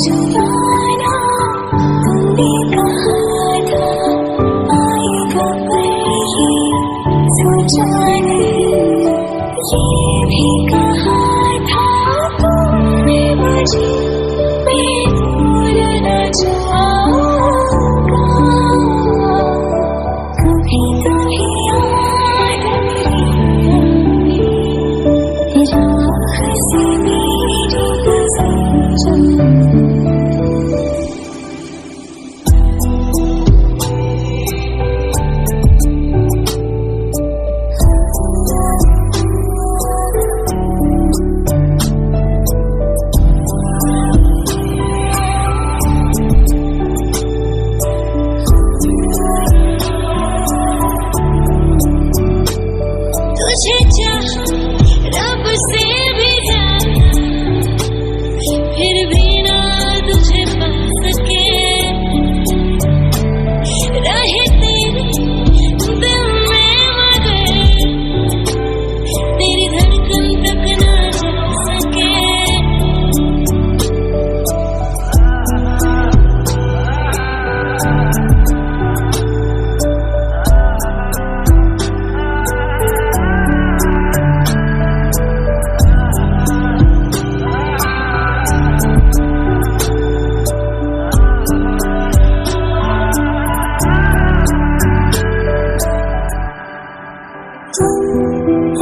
जुदाना तुमने कहा था आएगा पर ये सोचा नहीं, ये भी कहा था तुमने मुझे मैं भूल न जाऊंगा, कभी तुम्हें याद मेरी राह से मेरी गुजर जाए। तुझे चाहा रब से भी ज्यादा, फिर भी ना तुझे पा सके, रहे तेरे दिल में मगर तेरी धड़कन तक ना जा सके।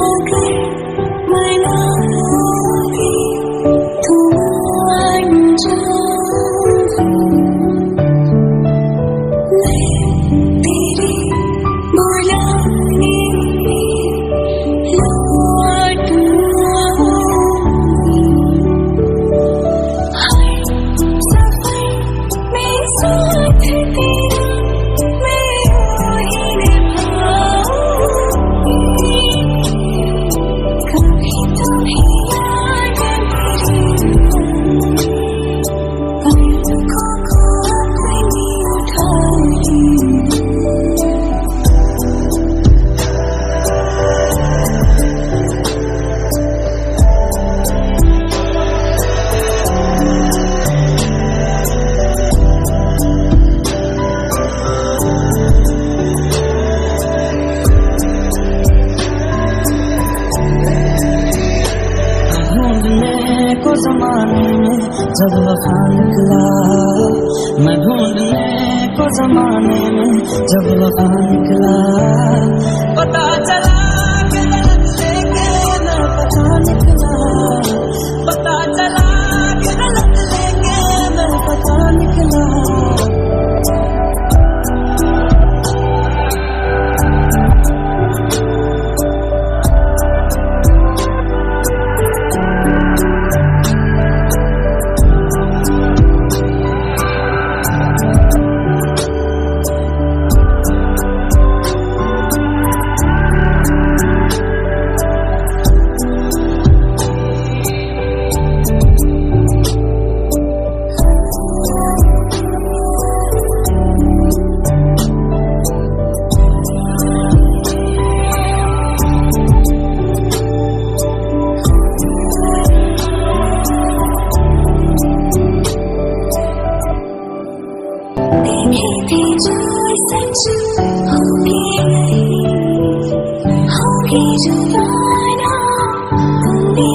अगर मनाओगे तो मान जाऊंगी, मैं तेरे बुलाने पे लौट आऊंगी, हर सफर में साथ तेरा मैं यूं ही निभाऊंगी, कभी तुम्हें याद मेरी पलकों को अपनी उठाऊंगी। ढूंढने को जमाने में जब वफा निकला, मैं ढूंढने को जमाने में जब वफा निकला, पता चला कि गलत लेके मैं पता निकला, पता चला कि गलत लेके मैं पता निकला। देखे थे जो सच होगी नहीं, होगी जुदाना तुमने